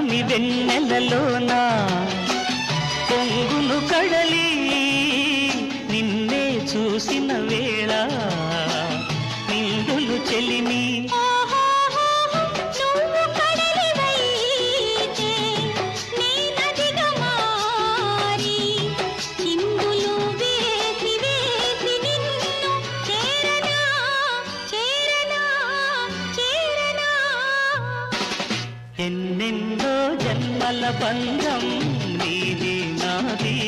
పున్నమి వెన్నెలలోన పొంగును కడలి నిన్నే చూసిన వేళ నిండులు చెలిమి ఎన్నెన్నో జన్మల బంధం నీది నాది